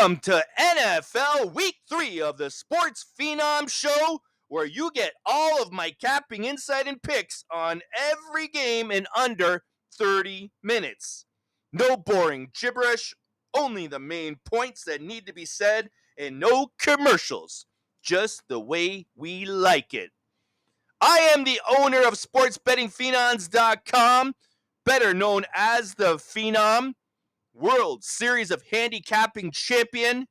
Welcome to NFL Week 3 of the Sports Phenom Show, where you get all of my capping insight and picks on every game in under 30 minutes. No boring gibberish, only the main points that need to be said, and no commercials, just the way we like it. I am the owner of SportsBettingPhenoms.com, better known as the Phenom, World Series of Handicapping Champion.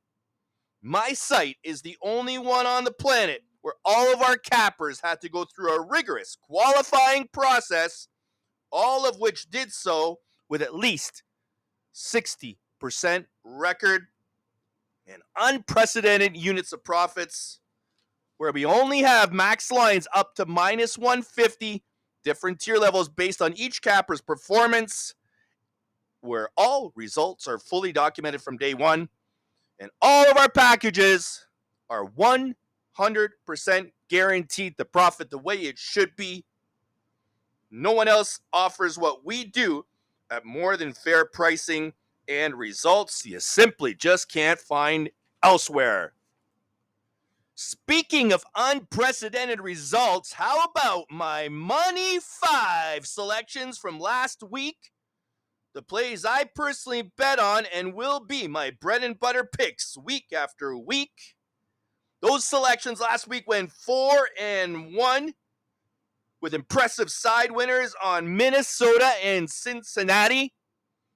My site is the only one on the planet where all of our cappers had to go through a rigorous qualifying process, all of which did so with at least 60% record and unprecedented units of profits, where we only have max lines up to minus 150, different tier levels based on each capper's performance, where all results are fully documented from day one, and all of our packages are 100% guaranteed to profit the way it should be. No one else offers what we do at more than fair pricing and results you simply just can't find elsewhere. Speaking of unprecedented results, how about my Money 5 selections from last week? The plays I personally bet on and will be my bread and butter picks week after week. Those selections last week went 4-1 with impressive side winners on Minnesota and Cincinnati.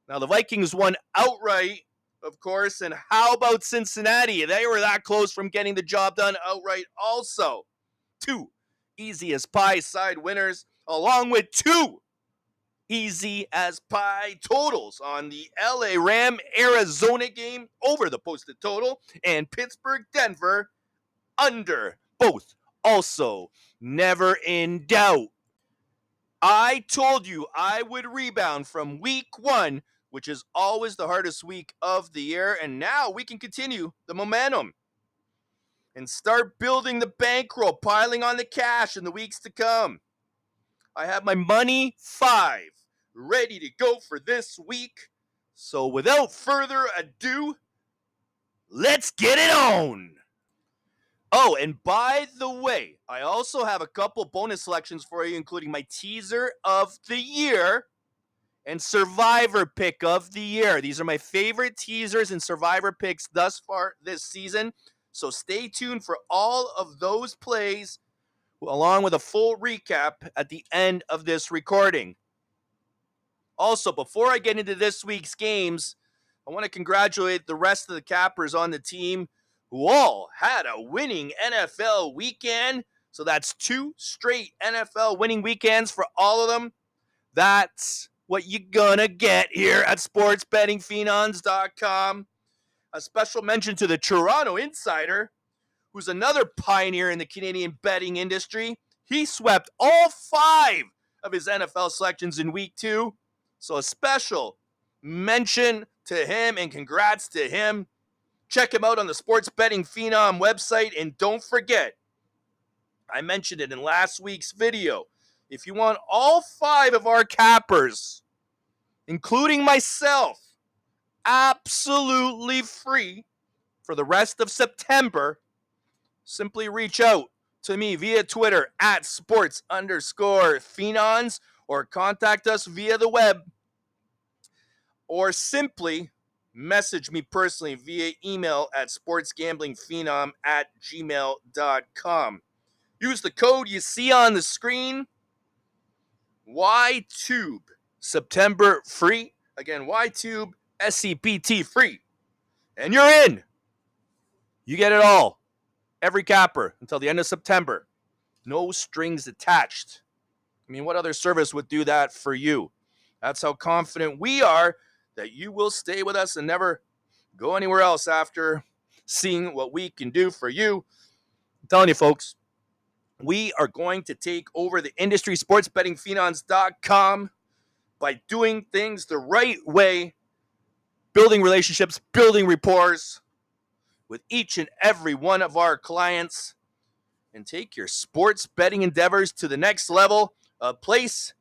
Now, the Vikings won outright, of course, and how about Cincinnati? They were that close from getting the job done outright also. 2 easy as pie side winners, along with 2 easy as pie totals on the LA Ram Arizona game over the posted total, and Pittsburgh Denver under, both also never in doubt. I told you I would rebound from week 1, which is always the hardest week of the year, and now we can continue the momentum and start building the bankroll, piling on the cash in the weeks to come. I have my Money 5 ready to go for this week. So without further ado, let's get it on. Oh, and by the way, I also have a couple bonus selections for you, including my teaser of the year and survivor pick of the year. These are my favorite teasers and survivor picks thus far this season. So stay tuned for all of those plays, along with a full recap at the end of this recording. Also, before I get into this week's games, I want to congratulate the rest of the cappers on the team who all had a winning NFL weekend. So that's 2 straight NFL winning weekends for all of them. That's what you're gonna get here at SportsBettingPhenoms.com. A special mention to the Toronto Insider, who's another pioneer in the Canadian betting industry. He swept all 5 of his NFL selections in week 2. So a special mention to him and congrats to him. Check him out on the Sports Betting Phenom website. And don't forget, I mentioned it in last week's video. If you want all 5 of our cappers, including myself, absolutely free for the rest of September, simply reach out to me via Twitter at sports_phenoms, or contact us via the web, or simply message me personally via email at sportsgamblingphenom@gmail.com. Use the code you see on the screen, YTUBE September free. Again, YTUBE SEPT free. And you're in. You get it all. Every capper until the end of September. No strings attached. I mean, what other service would do that for you? That's how confident we are that you will stay with us and never go anywhere else after seeing what we can do for you. I'm telling you, folks, we are going to take over the industry, sportsbettingphenoms.com, by doing things the right way, building relationships, building rapport with each and every one of our clients, and take your sports betting endeavors to the next level, a place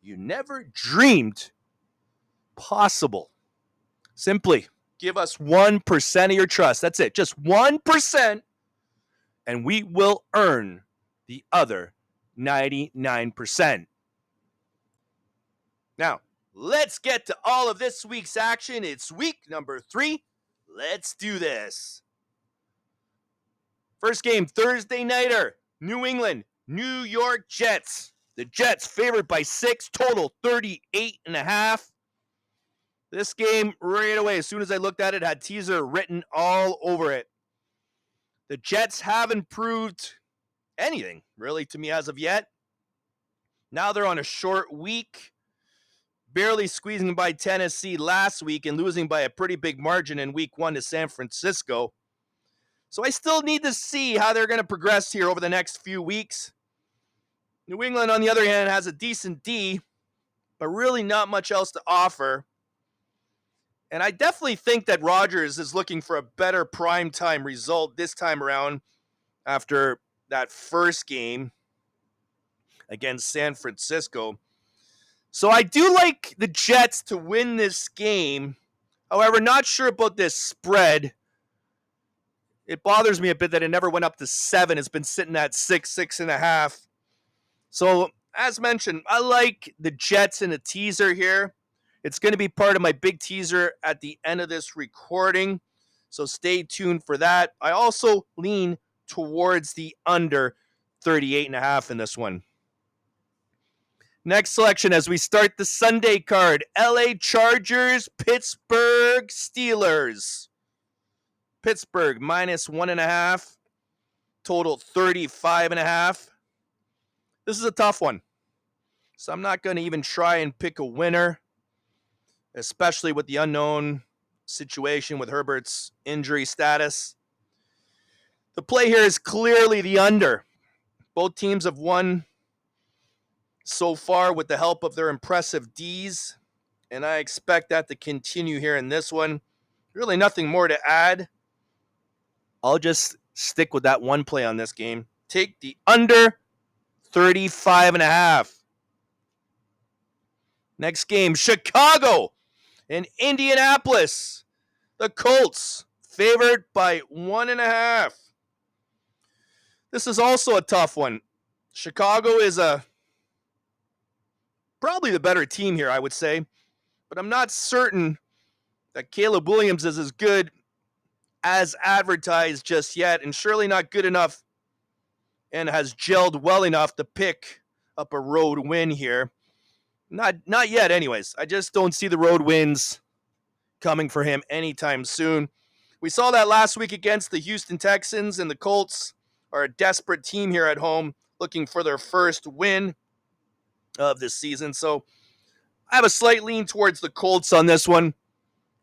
you never dreamed possible. Simply Give us 1% of your trust. That's it. Just 1%. And we will earn the other 99%. Now, let's get to all of this week's action. It's week number 3. Let's do this. First game, Thursday nighter. New England, New York Jets. The Jets favored by 6, total 38.5. This game, right away, as soon as I looked at it, had teaser written all over it. The Jets haven't proved anything, really, to me as of yet. Now they're on a short week, barely squeezing by Tennessee last week and losing by a pretty big margin in week 1 to San Francisco. So I still need to see how they're going to progress here over the next few weeks. New England, on the other hand, has a decent D, but really not much else to offer. And I definitely think that Rodgers is looking for a better primetime result this time around after that first game against San Francisco. So I do like the Jets to win this game. However, not sure about this spread. It bothers me a bit that it never went up to 7. It's been sitting at 6, 6.5. So, as mentioned, I like the Jets in a teaser here. It's going to be part of my big teaser at the end of this recording. So stay tuned for that. I also lean towards the under 38.5 in this one. Next selection as we start the Sunday card. LA Chargers, Pittsburgh Steelers. Pittsburgh minus 1.5. Total 35.5. This is a tough one. So I'm not going to even try and pick a winner, especially with the unknown situation with Herbert's injury status. The play here is clearly the under. Both teams have won so far with the help of their impressive Ds, and I expect that to continue here in this one. Really nothing more to add. I'll just stick with that one play on this game. Take the under 35.5. Next game, Chicago and Indianapolis. The Colts favored by 1.5. This is also a tough one. Chicago is probably the better team here, I would say. But I'm not certain that Caleb Williams is as good as advertised just yet, and surely not good enough and has gelled well enough to pick up a road win here. Not yet, anyways. I just don't see the road wins coming for him anytime soon. We saw that last week against the Houston Texans, and the Colts are a desperate team here at home looking for their first win of this season. So I have a slight lean towards the Colts on this one.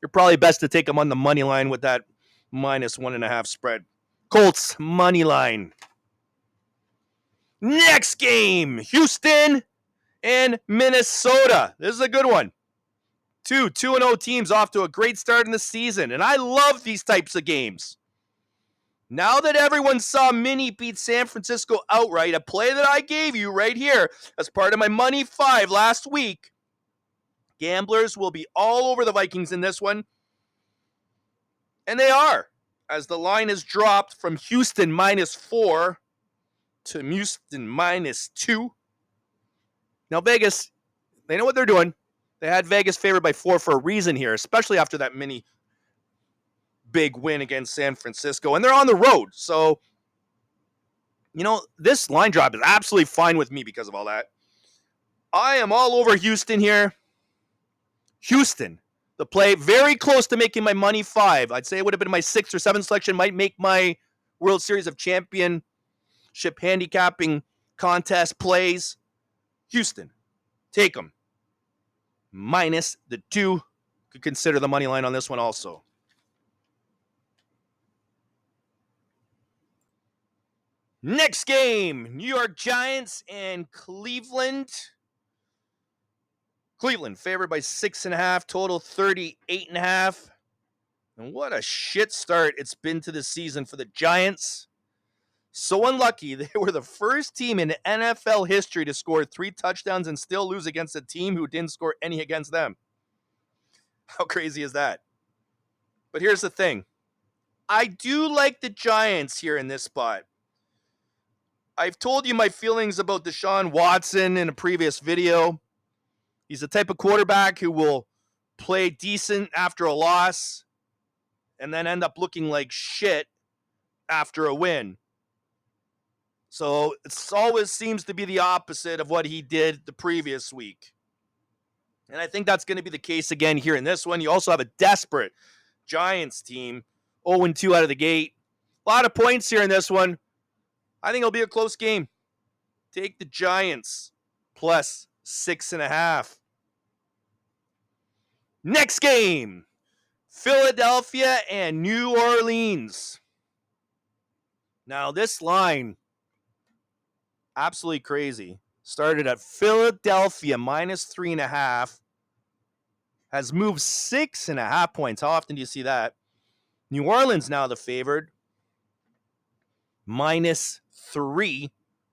You're probably best to take them on the money line with that minus 1.5 spread. Colts money line. Next game, Houston and Minnesota. This is a good one. 2-0 teams off to a great start in the season, and I love these types of games. Now that everyone saw Minnie beat San Francisco outright, a play that I gave you right here as part of my Money 5 last week, gamblers will be all over the Vikings in this one. And they are, as the line has dropped from Houston -4 to Houston -2. Now Vegas, they know what they're doing. They had Vegas favored by 4 for a reason here, especially after that mini big win against San Francisco. And they're on the road. So, this line drop is absolutely fine with me because of all that. I am all over Houston here. Houston, the play very close to making my Money 5. I'd say it would have been my 6th or 7th selection. Might make my World Series of Championship handicapping contest plays. Houston, take them. Minus the 2. Could consider the money line on this one also. Next game, New York Giants and Cleveland. Cleveland favored by 6.5, total 38.5. And what a shit start it's been to the season for the Giants. So unlucky, they were the first team in NFL history to score 3 touchdowns and still lose against a team who didn't score any against them. How crazy is that? But here's the thing. I do like the Giants here in this spot. I've told you my feelings about Deshaun Watson in a previous video. He's the type of quarterback who will play decent after a loss and then end up looking like shit after a win. So it always seems to be the opposite of what he did the previous week. And I think that's going to be the case again here in this one. You also have a desperate Giants team, 0-2 out of the gate. A lot of points here in this one. I think it'll be a close game. Take the Giants plus 6.5. Next game, Philadelphia and New Orleans. Now this line, absolutely crazy. Started at Philadelphia minus 3.5. Has moved 6.5 points. How often do you see that? New Orleans now the favored. Minus 3.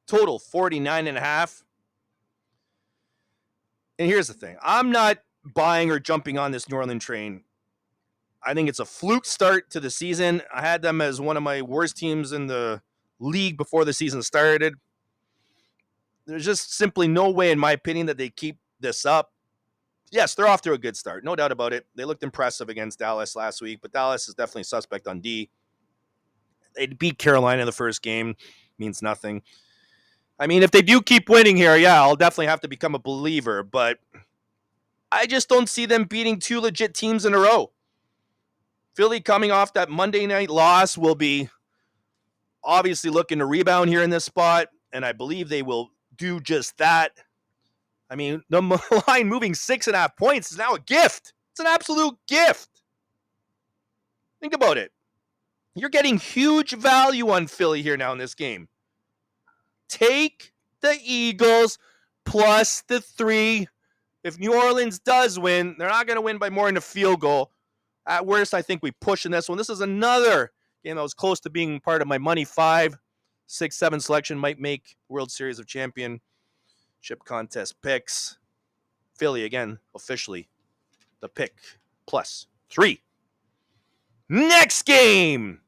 Total 49.5. And here's the thing. I'm not buying or jumping on this New Orleans train. I think it's a fluke start to the season. I had them as one of my worst teams in the league before the season started. There's just simply no way, in my opinion, that they keep this up. Yes, they're off to a good start. No doubt about it. They looked impressive against Dallas last week, but Dallas is definitely suspect on D. They beat Carolina in the first game. Means nothing. I mean, if they do keep winning here, yeah, I'll definitely have to become a believer, but I just don't see them beating two legit teams in a row. Philly coming off that Monday night loss will be obviously looking to rebound here in this spot, and I believe they will do just that. I mean, the line moving 6.5 points is now a gift. It's an absolute gift. Think about it. You're getting huge value on Philly here now in this game. Take the Eagles plus the 3. If New Orleans does win, they're not going to win by more than a field goal. At worst, I think we push in this one. This is another game that was close to being part of my Money 5. 6-7 selection might make World Series of Championship contest picks. Philly, again, officially the pick plus 3. Next game,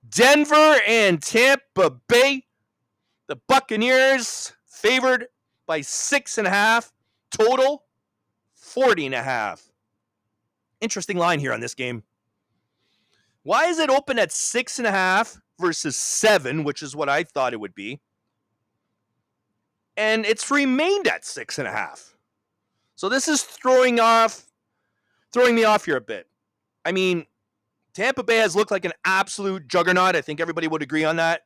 Denver and Tampa Bay. The Buccaneers favored by 6.5. Total 40.5. Interesting line here on this game. Why is it open at 6.5 versus 7, which is what I thought it would be? And it's remained at 6.5. So this is throwing me off here a bit. I mean, Tampa Bay has looked like an absolute juggernaut. I think everybody would agree on that.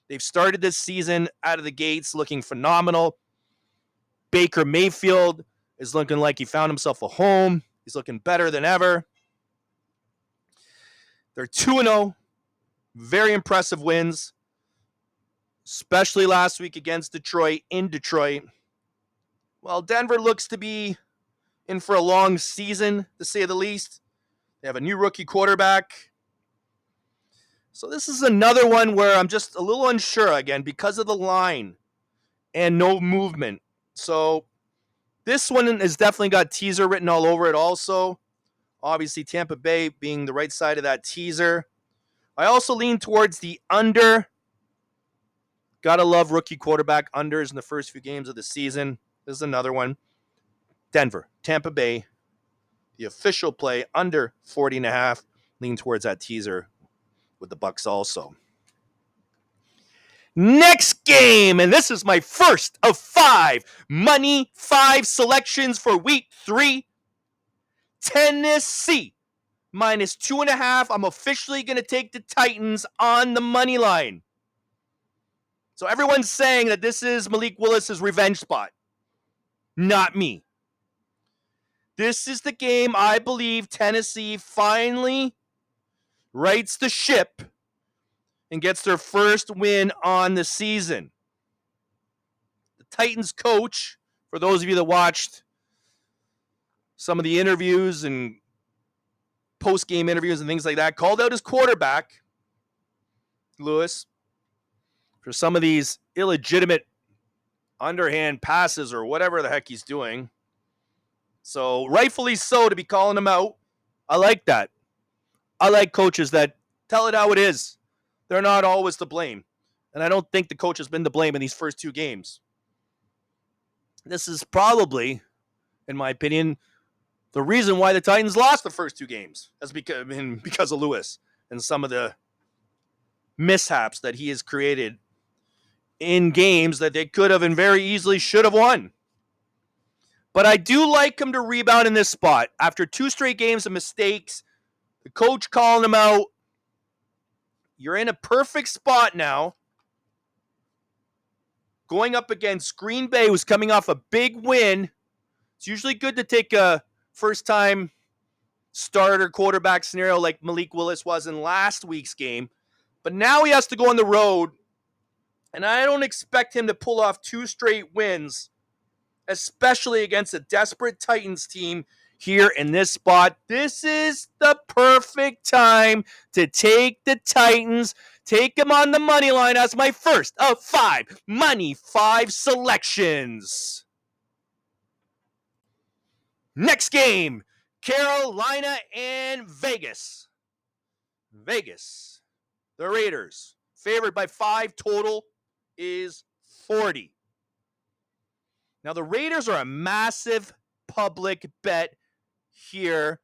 They've started this season out of the gates looking phenomenal. Baker Mayfield is looking like he found himself a home. He's looking better than ever. They're 2-0. Very impressive wins, especially last week against Detroit in Detroit. Well, Denver looks to be in for a long season, to say the least. They have a new rookie quarterback. So this is another one where I'm just a little unsure again because of the line and no movement. So this one has definitely got teaser written all over it also. Obviously, Tampa Bay being the right side of that teaser. I also lean towards the under. Gotta love rookie quarterback unders in the first few games of the season. This is another one. Denver, Tampa Bay, the official play under 40.5. Lean towards that teaser with the Bucks also. Next game, and this is my first of 5 Money 5 selections for week 3. Tennessee minus 2.5. I'm officially going to take the Titans on the money line. So everyone's saying that this is Malik Willis's revenge spot. Not me. This is the game I believe Tennessee finally rights the ship and gets their first win on the season. The Titans coach, for those of you that watched some of the interviews and post-game interviews and things like that, called out his quarterback, Lewis, for some of these illegitimate underhand passes or whatever the heck he's doing. So rightfully so to be calling him out. I like that. I like coaches that tell it how it is. They're not always to blame. And I don't think the coach has been to blame in these first two games. This is probably, in my opinion, the reason why the Titans lost the first two games. That's because of Lewis and some of the mishaps that he has created in games that they could have and very easily should have won. But I do like him to rebound in this spot. After two straight games of mistakes, the coach calling him out, you're in a perfect spot now. Going up against Green Bay, who's coming off a big win. It's usually good to take a first-time starter quarterback scenario like Malik Willis was in last week's game. But now he has to go on the road, and I don't expect him to pull off two straight wins, especially against a desperate Titans team here in this spot. This is the perfect time to take the Titans, take them on the money line as my first of 5 Money 5 selections. Next game, Carolina and Vegas. Vegas, the Raiders, favored by 5, total is 40. Now, the Raiders are a massive public bet here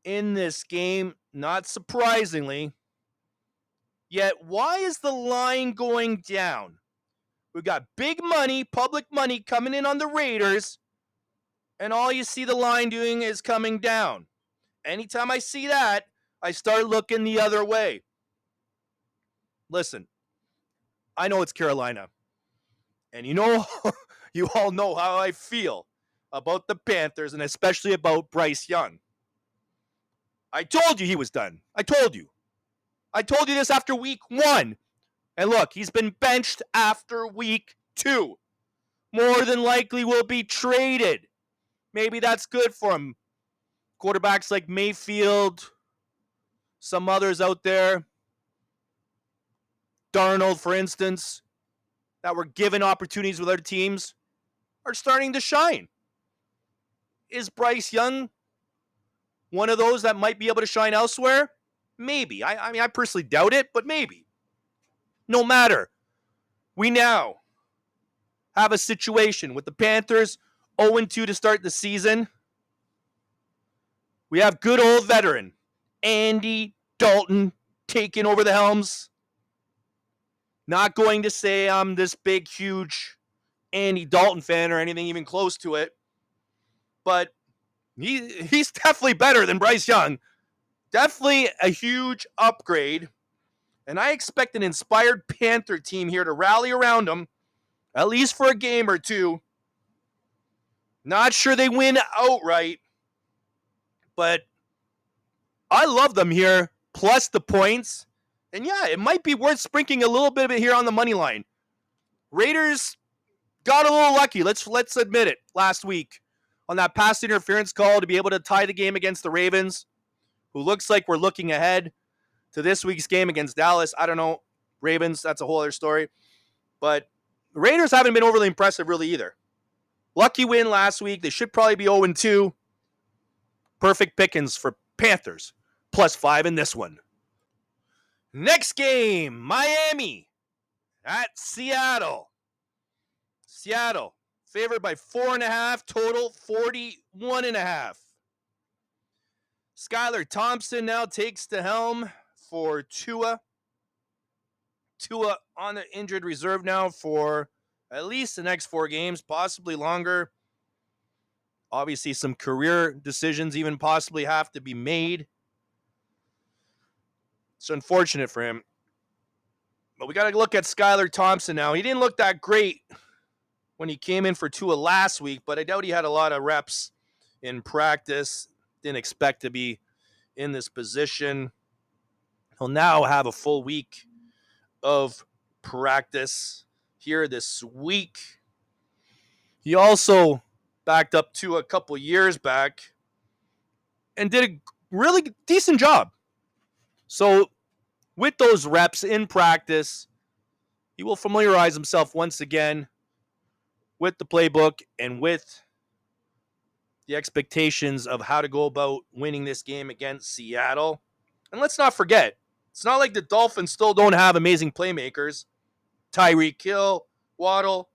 in this game, not surprisingly. Yet, why is the line going down? We've got big money, public money coming in on the Raiders, and all you see the line doing is coming down. Anytime I see that, I start looking the other way. Listen, I know it's Carolina. And you know, you all know how I feel about the Panthers and especially about Bryce Young. I told you he was done. I told you. I told you this after week 1. And look, he's been benched after week 2. More than likely will be traded. Maybe that's good for him. Quarterbacks like Mayfield, some others out there, Darnold, for instance, that were given opportunities with other teams, are starting to shine. Is Bryce Young one of those that might be able to shine elsewhere? Maybe. I mean, I personally doubt it, but maybe. No matter. We now have a situation with the Panthers 0-2 to start the season. We have good old veteran Andy Dalton taking over the helms. Not going to say I'm this big, huge Andy Dalton fan or anything even close to it, but he's definitely better than Bryce Young. Definitely a huge upgrade. And I expect an inspired Panther team here to rally around him, at least for a game or two. Not sure they win outright, but I love them here, plus the points. And yeah, it might be worth sprinkling a little bit of it here on the money line. Raiders got a little lucky, let's admit it, last week on that pass interference call to be able to tie the game against the Ravens, who looks like we're looking ahead to this week's game against Dallas. I don't know. Ravens, that's a whole other story. But the Raiders haven't been overly impressive really either. Lucky win last week. They should probably be 0-2. Perfect pickings for Panthers. +5 in this one. Next game, Miami at Seattle. Seattle, favored by 4.5, total 41.5. Skylar Thompson now takes the helm for Tua. Tua on the injured reserve now for at least the next 4 games, possibly longer. Obviously, some career decisions even possibly have to be made. It's unfortunate for him. But we got to look at Skylar Thompson now. He didn't look that great when he came in for Tua last week, but I doubt he had a lot of reps in practice. Didn't expect to be in this position. He'll now have a full week of practice here this week. He also backed up to a couple years back and did a really decent job. So with those reps in practice, he will familiarize himself once again with the playbook and with the expectations of how to go about winning this game against Seattle. And let's not forget, it's not like the Dolphins still don't have amazing playmakers. Tyreek Hill, Waddle,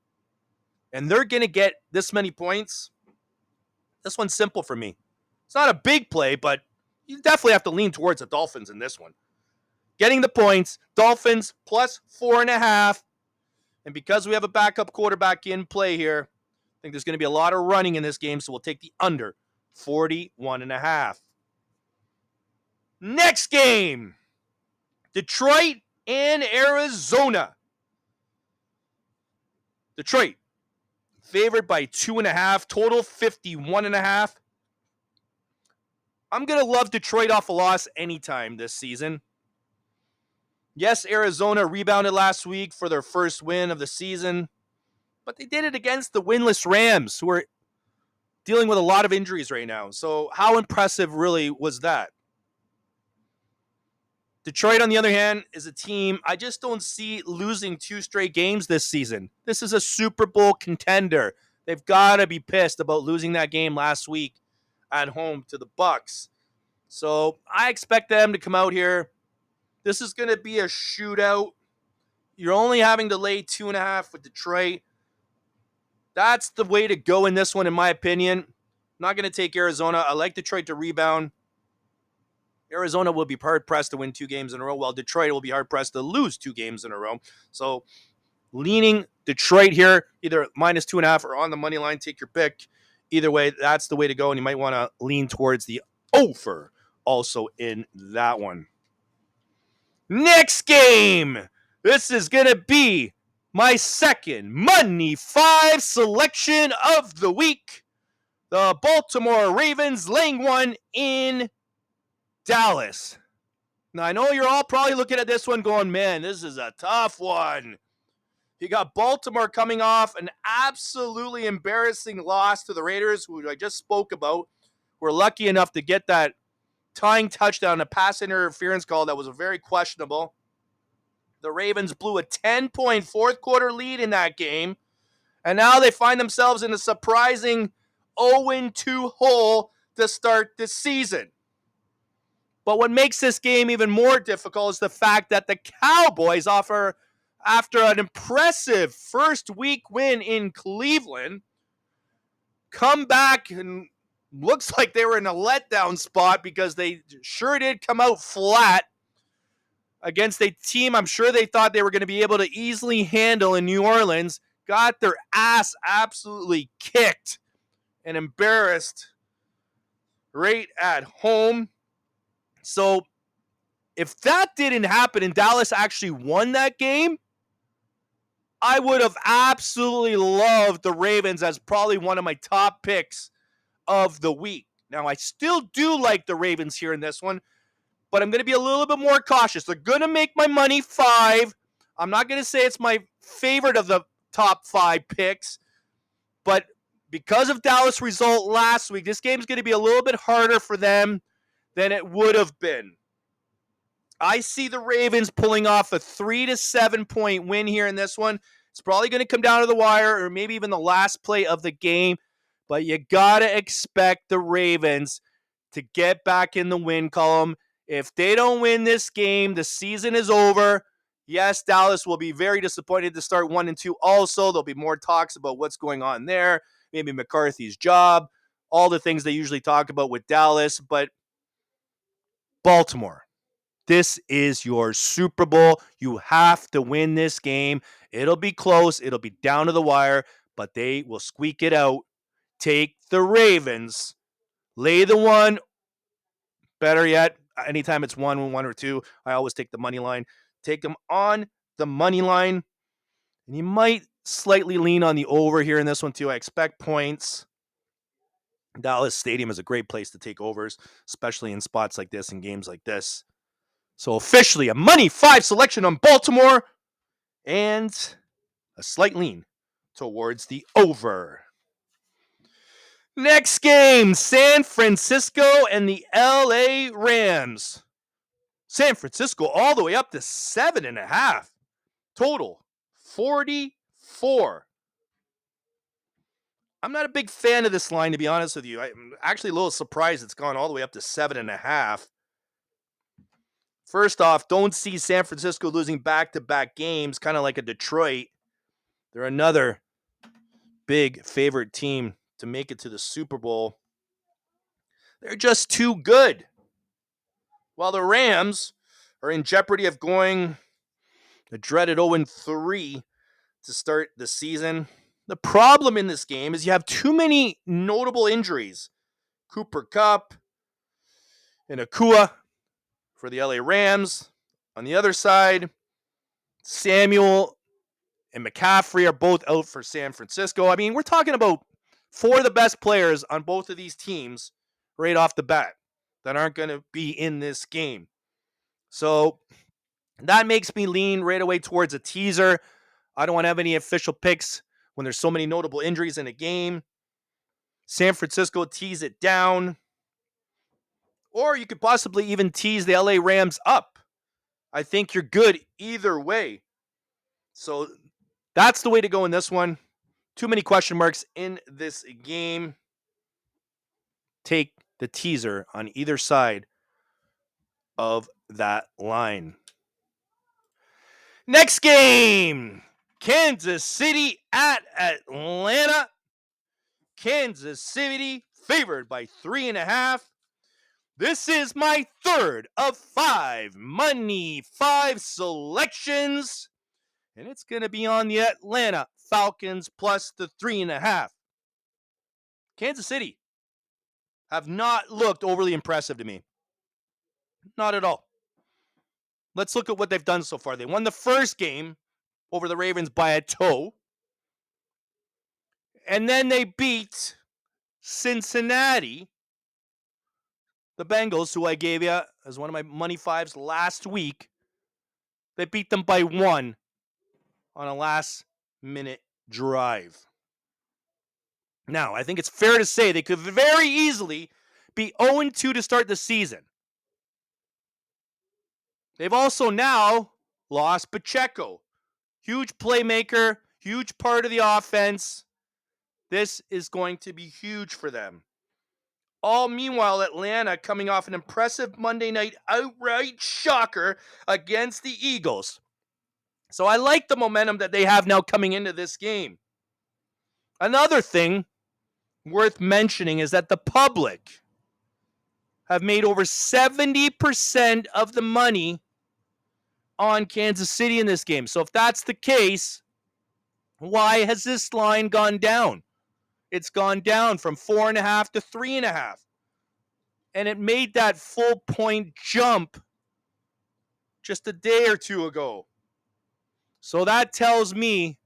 and they're going to get this many points. This one's simple for me. It's not a big play, but you definitely have to lean towards the Dolphins in this one. Getting the points, Dolphins plus 4.5. And because we have a backup quarterback in play here, I think there's going to be a lot of running in this game, so we'll take the under 41.5. Next game, Detroit and Arizona. Detroit, favored by 2.5, total 51.5. I'm going to love Detroit off a loss anytime this season. Yes, Arizona rebounded last week for their first win of the season, but they did it against the winless Rams, who are dealing with a lot of injuries right now. So how impressive really was that? Detroit, on the other hand, is a team I just don't see losing 2 straight games this season. This is a Super Bowl contender. They've got to be pissed about losing that game last week at home to the Bucs. So I expect them to come out here. This is going to be a shootout. You're only having to lay 2.5 with Detroit. That's the way to go in this one, in my opinion. I'm not going to take Arizona. I like Detroit to rebound. Arizona will be hard-pressed to win 2 games in a row, while Detroit will be hard-pressed to lose 2 games in a row. So leaning Detroit here, either minus 2.5 or on the money line, take your pick. Either way, that's the way to go, and you might want to lean towards the over also in that one. Next game. This is going to be my second Money 5 selection of the week. The Baltimore Ravens laying 1 in Dallas. Now, I know you're all probably looking at this one going, man, this is a tough one. You got Baltimore coming off an absolutely embarrassing loss to the Raiders, who I just spoke about. We're lucky enough to get that tying touchdown, a pass interference call that was very questionable. The Ravens blew a 10-point fourth quarter lead in that game, and now they find themselves in a surprising 0-2 hole to start the season. But what makes this game even more difficult is the fact that the Cowboys after an impressive first week win in Cleveland, come back and looks like they were in a letdown spot because they sure did come out flat against a team I'm sure they thought they were going to be able to easily handle in New Orleans. Got their ass absolutely kicked and embarrassed right at home. So if that didn't happen and Dallas actually won that game, I would have absolutely loved the Ravens as probably one of my top picks of the week. Now, I still do like the Ravens here in this one, but I'm going to be a little bit more cautious. They're going to make my money 5. I'm not going to say it's my favorite of the top 5 picks, but because of Dallas' result last week, this game's going to be a little bit harder for them than it would have been. I see the Ravens pulling off a 3 to 7 point win here in this one. It's probably going to come down to the wire or maybe even the last play of the game, but you got to expect the Ravens to get back in the win column. If they don't win this game, the season is over. Yes, Dallas will be very disappointed to start 1-2. Also, there'll be more talks about what's going on there, maybe McCarthy's job, all the things they usually talk about with Dallas, but Baltimore. This is your Super Bowl. You have to win this game. It'll be close. It'll be down to the wire, but they will squeak it out. Take the Ravens. Lay the 1. Better yet, anytime it's 1 or 2, I always take the money line. Take them on the money line. And you might slightly lean on the over here in this one too. I expect points. Dallas Stadium is a great place to take overs, especially in spots like this and games like this. So officially a money 5 selection on Baltimore and a slight lean towards the over. Next game, San Francisco and the LA Rams. San Francisco all the way up to 7.5. Total 44. I'm not a big fan of this line, to be honest with you. I'm actually a little surprised it's gone all the way up to 7.5. First off, don't see San Francisco losing back-to-back games, kind of like a Detroit. They're another big favorite team to make it to the Super Bowl. They're just too good. While the Rams are in jeopardy of going the dreaded 0-3 to start the season. The problem in this game is you have too many notable injuries. Cooper Kupp and Akua for the LA Rams. On the other side, Samuel and McCaffrey are both out for San Francisco. I mean, we're talking about four of the best players on both of these teams right off the bat that aren't going to be in this game. So that makes me lean right away towards a teaser. I don't want to have any official picks when there's so many notable injuries in a game. San Francisco tease it down. Or you could possibly even tease the LA Rams up. I think you're good either way. So that's the way to go in this one. Too many question marks in this game. Take the teaser on either side of that line. Next game, Kansas City at Atlanta. Kansas City favored by 3.5. This is my third of 5 Money 5 selections. And it's going to be on the Atlanta Falcons plus the 3.5. Kansas City have not looked overly impressive to me. Not at all. Let's look at what they've done so far. They won the first game over the Ravens by a toe. And then they beat Cincinnati, the Bengals, who I gave you as one of my Money 5s last week. They beat them by 1 on a last-minute drive. Now, I think it's fair to say they could very easily be 0-2 to start the season. They've also now lost Pacheco. Huge playmaker, huge part of the offense. This is going to be huge for them. All meanwhile, Atlanta coming off an impressive Monday night outright shocker against the Eagles. So I like the momentum that they have now coming into this game. Another thing worth mentioning is that the public have made over 70% of the money on Kansas City in this game. So if that's the case, why has this line gone down? It's gone down from 4.5 to 3.5. And it made that full point jump just a day or two ago. So that tells me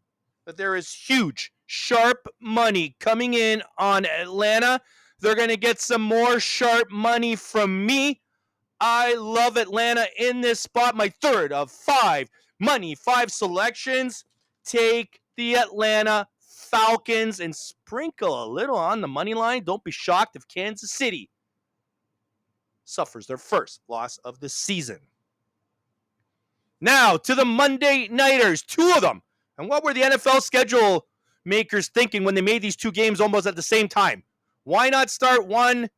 that there is huge, sharp money coming in on Atlanta. They're going to get some more sharp money from me. I love Atlanta in this spot. My third of 5 Money 5 selections. Take the Atlanta Falcons and sprinkle a little on the money line. Don't be shocked if Kansas City suffers their first loss of the season. Now to the Monday Nighters, 2 of them. And what were the NFL schedule makers thinking when they made these 2 games almost at the same time? Why not start one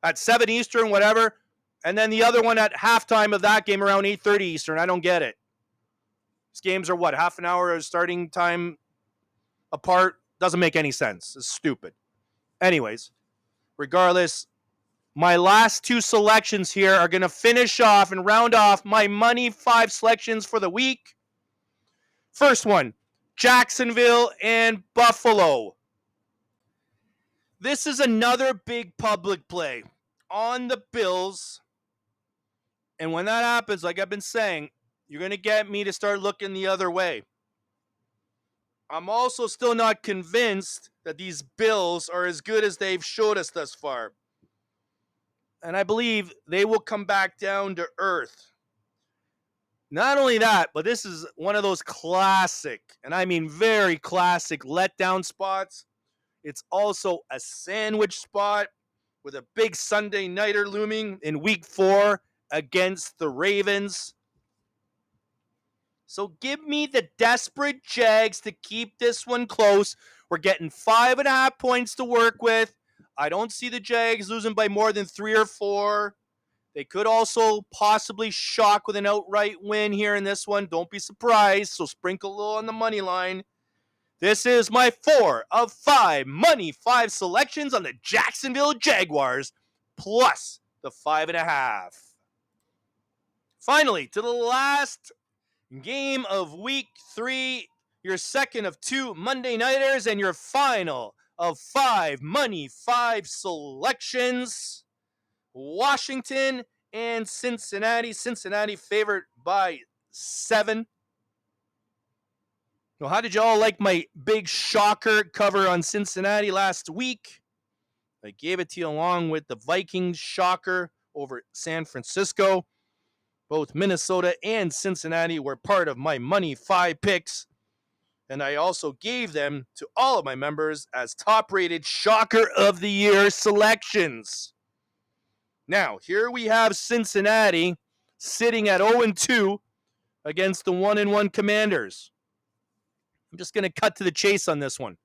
at 7 Eastern, whatever, and then the other one at halftime of that game around 8:30 Eastern? I don't get it. These games are what, half an hour of starting time apart? Doesn't make any sense. It's stupid. Anyways, regardless, my last 2 selections here are going to finish off and round off my Money 5 selections for the week. First one, Jacksonville and Buffalo. This is another big public play on the Bills. And when that happens, like I've been saying, you're going to get me to start looking the other way. I'm also still not convinced that these Bills are as good as they've showed us thus far. And I believe they will come back down to earth. Not only that, but this is one of those classic, and I mean very classic, letdown spots. It's also a sandwich spot with a big Sunday nighter looming in week 4 against the Ravens. So give me the desperate Jags to keep this one close. We're getting 5.5 points to work with. I don't see the Jags losing by more than 3 or 4. They could also possibly shock with an outright win here in this one. Don't be surprised. So sprinkle a little on the money line. This is my 4 of 5 money 5 selections on the Jacksonville Jaguars plus the 5.5. Finally, to the last game of week 3, your second of 2 Monday Nighters, and your final of 5 money 5 selections. Washington and Cincinnati. Cincinnati favored by 7. Well, how did y'all like my big shocker cover on Cincinnati last week? I gave it to you along with the Vikings shocker over San Francisco. Both Minnesota and Cincinnati were part of my Money 5 picks. And I also gave them to all of my members as top-rated Shocker of the Year selections. Now, here we have Cincinnati sitting at 0-2 against the 1-1 Commanders. I'm just going to cut to the chase on this one.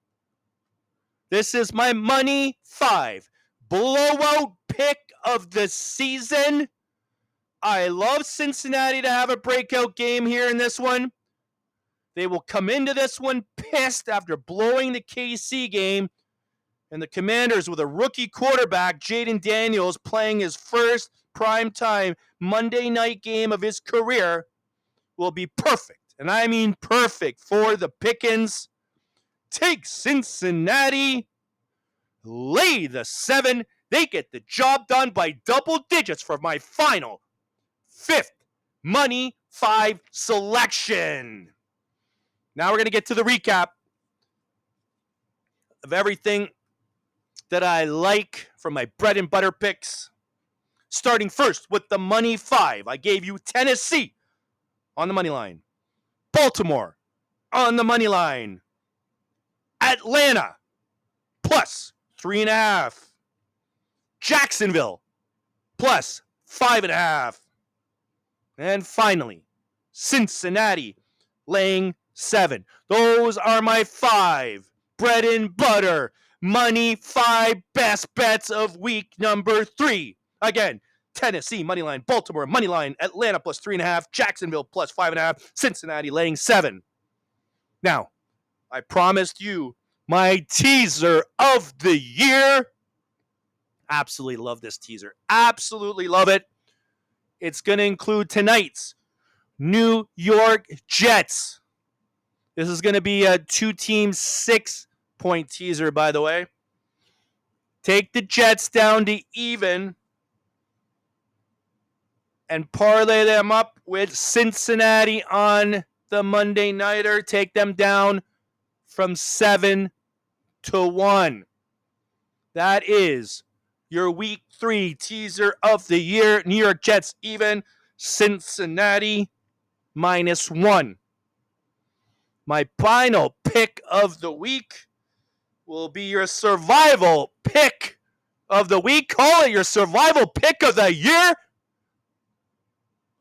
This is my Money 5 blowout pick of the season. I love Cincinnati to have a breakout game here in this one. They will come into this one pissed after blowing the KC game. And the Commanders, with a rookie quarterback, Jaden Daniels, playing his first primetime Monday night game of his career, will be perfect. And I mean perfect for the Pickens. Take Cincinnati. Lay the 7. They get the job done by double digits for my final 5th Money 5 selection. Now we're going to get to the recap of everything that I like from my bread and butter picks. Starting first with the Money 5. I gave you Tennessee on the money line. Baltimore on the money line. Atlanta plus 3.5. Jacksonville plus 5.5. And finally, Cincinnati laying 7. Those are my 5 bread and butter Money 5 best bets of week number 3. Again, Tennessee moneyline, Baltimore moneyline, Atlanta plus 3.5, Jacksonville plus 5.5, Cincinnati laying 7. Now, I promised you my teaser of the year. Absolutely love this teaser. Absolutely love it. It's going to include tonight's New York Jets. This is going to be a 2-team 6-point teaser, by the way. Take the Jets down to even and parlay them up with Cincinnati on the Monday Nighter. Take them down from 7 to 1. That is your week 3 teaser of the year. New York Jets even, Cincinnati -1. My final pick of the week will be your survival pick of the week. Call it your survival pick of the year.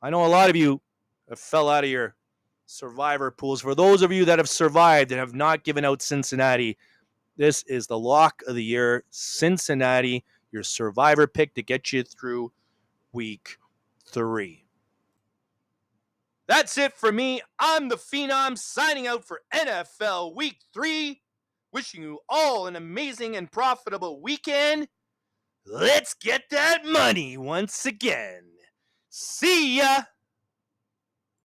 I know a lot of you have fell out of your survivor pools. For those of you that have survived and have not given out Cincinnati, this is the lock of the year. Cincinnati, your survivor pick to get you through week 3. That's it for me. I'm the Phenom signing out for NFL Week 3. Wishing you all an amazing and profitable weekend. Let's get that money once again. See ya!